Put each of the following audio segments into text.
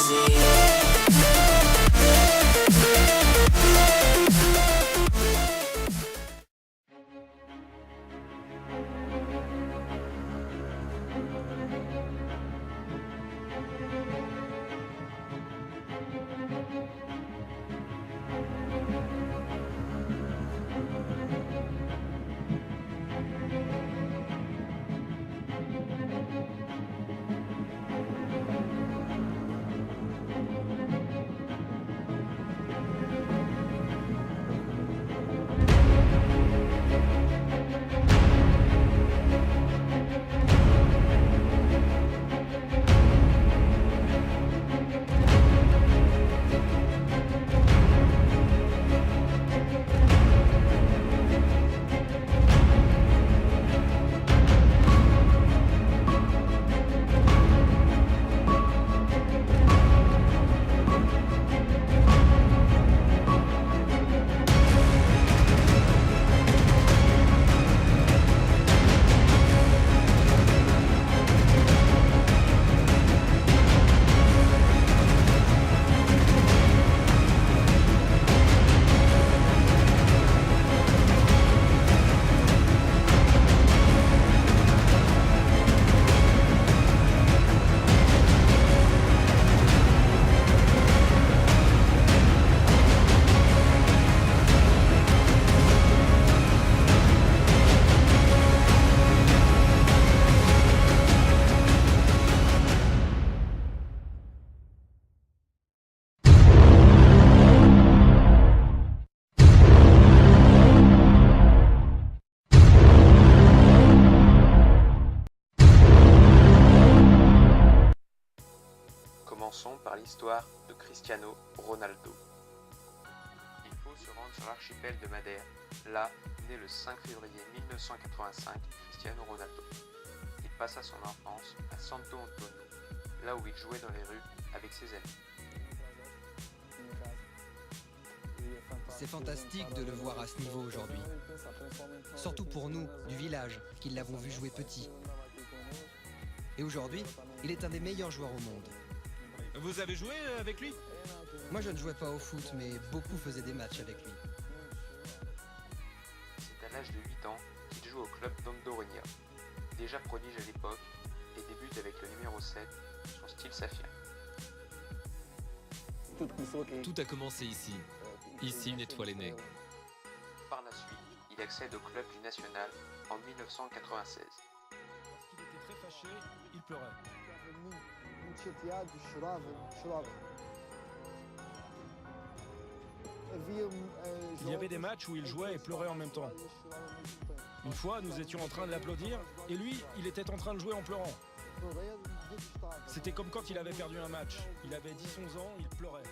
see. Commençons par l'histoire de Cristiano Ronaldo. Il faut se rendre sur l'archipel de Madère, là né le 5 février 1985 Cristiano Ronaldo. Il passa son enfance à Santo Antônio, là où il jouait dans les rues avec ses amis. C'est fantastique de le voir à ce niveau aujourd'hui. Surtout pour nous, du village, qui l'avons vu jouer petit. Et aujourd'hui, il est un des meilleurs joueurs au monde. Vous avez joué avec lui? Moi je ne jouais pas au foot, mais beaucoup faisaient des matchs avec lui. C'est à l'âge de 8 ans qu'il joue au club d'Andorinha. Déjà prodige à l'époque et débute avec le numéro 7, son style s'affirme. Tout a commencé ici. Ici, une étoile est née. Par la suite, il accède au club du National en 1996. Lorsqu'il était très fâché, il pleurait. Il y avait des matchs où il jouait et pleurait en même temps. Une fois, nous étions en train de l'applaudir et lui, il était en train de jouer en pleurant. C'était comme quand il avait perdu un match. Il avait 10-11 ans, il pleurait.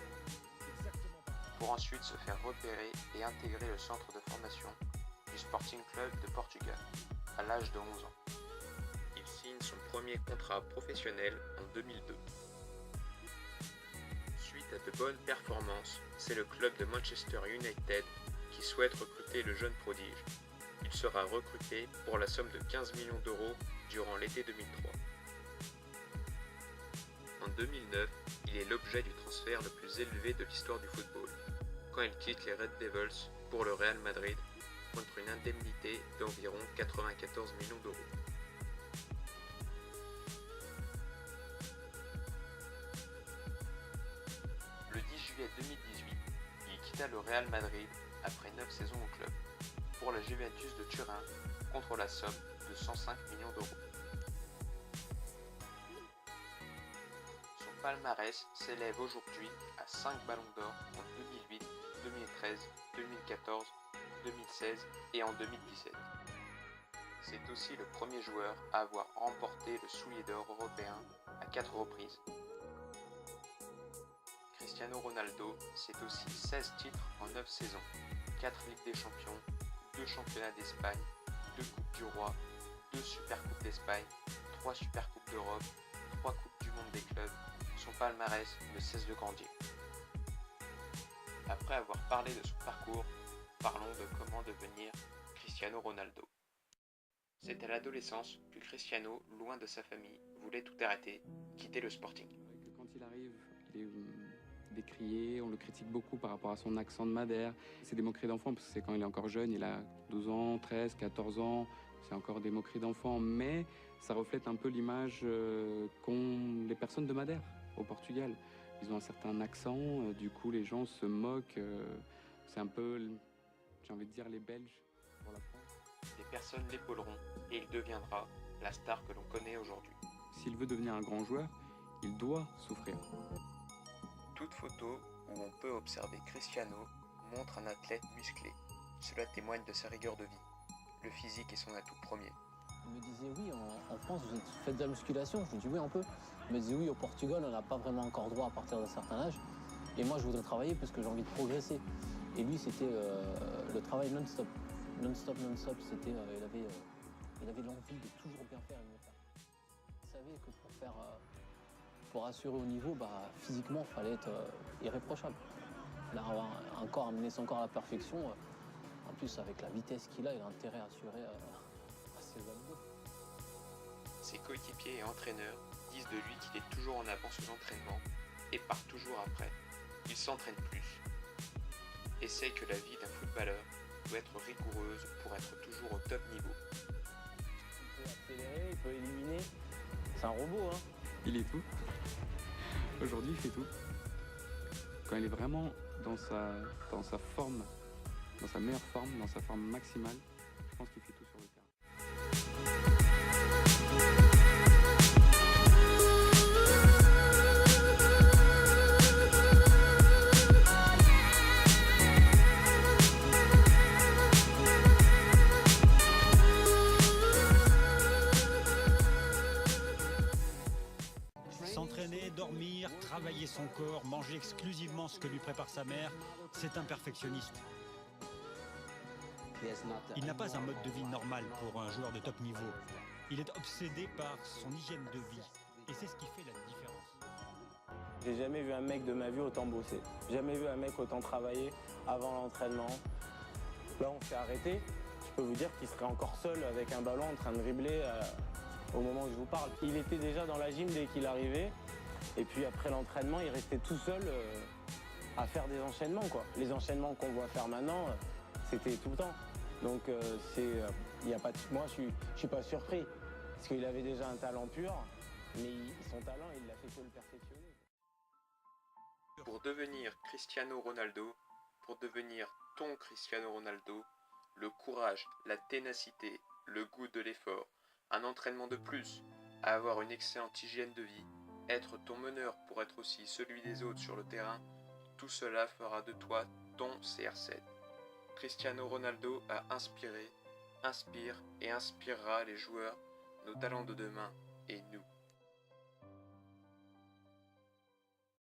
Pour ensuite se faire repérer et intégrer le centre de formation du Sporting Club de Portugal à l'âge de 11 ans. Il signe son premier contrat professionnel en 2002. Suite à de bonnes performances, c'est le club de Manchester United qui souhaite recruter le jeune prodige. Il sera recruté pour la somme de 15 millions d'euros durant l'été 2003. En 2009, il est l'objet du transfert le plus élevé de l'histoire du football, quand il quitte les Red Devils pour le Real Madrid contre une indemnité d'environ 94 millions d'euros. Le 10 juillet 2018, il quitta le Real Madrid après 9 saisons au club, pour la Juventus de Turin contre la somme de 105 millions d'euros. Son palmarès s'élève aujourd'hui à 5 ballons d'or en 2008, 2013, 2014, 2016 et en 2017. C'est aussi le premier joueur à avoir remporté le soulier d'or européen à 4 reprises. Cristiano Ronaldo, c'est aussi 16 titres en 9 saisons, 4 Ligues des Champions, 2 championnats d'Espagne, 2 Coupes du Roi, 2 Supercoupes d'Espagne, 3 Supercoupes d'Europe, 3 Coupes du Monde des clubs. Son palmarès ne cesse de grandir. Après avoir parlé de son parcours, parlons de comment devenir Cristiano Ronaldo. C'est à l'adolescence que Cristiano, loin de sa famille, voulait tout arrêter, quitter le Sporting. Quand il arrive, est décrié, on le critique beaucoup par rapport à son accent de Madère. C'est des moqueries d'enfants parce que c'est quand il est encore jeune, il a 12 ans, 13, 14 ans, c'est encore des moqueries d'enfants, mais ça reflète un peu l'image qu'ont les personnes de Madère au Portugal. Ils ont un certain accent, du coup les gens se moquent, c'est un peu, j'ai envie de dire, les Belges pour la France. Des personnes l'épauleront et il deviendra la star que l'on connaît aujourd'hui. S'il veut devenir un grand joueur, il doit souffrir. Toute photo où on peut observer Cristiano montre un athlète musclé. Cela témoigne de sa rigueur de vie. Le physique est son atout premier. Il me disait oui, en France vous faites de la musculation. Je lui dis oui un peu. Il me disait oui, au Portugal on n'a pas vraiment encore droit à partir d'un certain âge. Et moi je voudrais travailler parce que j'ai envie de progresser. Et lui c'était le travail non-stop. Non-stop, c'était, il avait l'envie de toujours bien faire et mieux faire. Il savait que pour assurer au niveau, physiquement il fallait être irréprochable. Il a encore amené son corps à la perfection. En plus avec la vitesse qu'il a, il a intérêt à assurer ses abdos. Ses coéquipiers et entraîneurs disent de lui qu'il est toujours en avance aux entraînements et part toujours après. Il s'entraîne plus. Essaye que la vie d'un footballeur doit être rigoureuse pour être toujours au top niveau. Il peut accélérer, il peut éliminer. C'est un robot, hein. Il est tout. Aujourd'hui, il fait tout. Quand il est vraiment dans sa forme, dans sa meilleure forme, dans sa forme maximale, je pense qu'il fait tout sur le terrain. S'entraîner, dormir, travailler son corps, manger exclusivement ce que lui prépare sa mère, c'est un perfectionniste. Il n'a pas un mode de vie normal pour un joueur de top niveau. Il est obsédé par son hygiène de vie. Et c'est ce qui fait la différence. J'ai jamais vu un mec de ma vie autant bosser. Jamais vu un mec autant travailler avant l'entraînement. Là, on s'est arrêté. Je peux vous dire qu'il serait encore seul avec un ballon en train de dribbler au moment où je vous parle. Il était déjà dans la gym dès qu'il arrivait. Et puis après l'entraînement, il restait tout seul à faire des enchaînements, quoi. Les enchaînements qu'on voit faire maintenant, c'était tout le temps. Donc y a pas de... moi, je suis pas surpris. Parce qu'il avait déjà un talent pur, mais son talent, il l'a fait que le perfectionner. Pour devenir Cristiano Ronaldo, pour devenir ton Cristiano Ronaldo, le courage, la ténacité, le goût de l'effort, un entraînement de plus, avoir une excellente hygiène de vie, être ton meneur pour être aussi celui des autres sur le terrain, tout cela fera de toi ton CR7. Cristiano Ronaldo a inspiré, inspire et inspirera les joueurs, nos talents de demain et nous.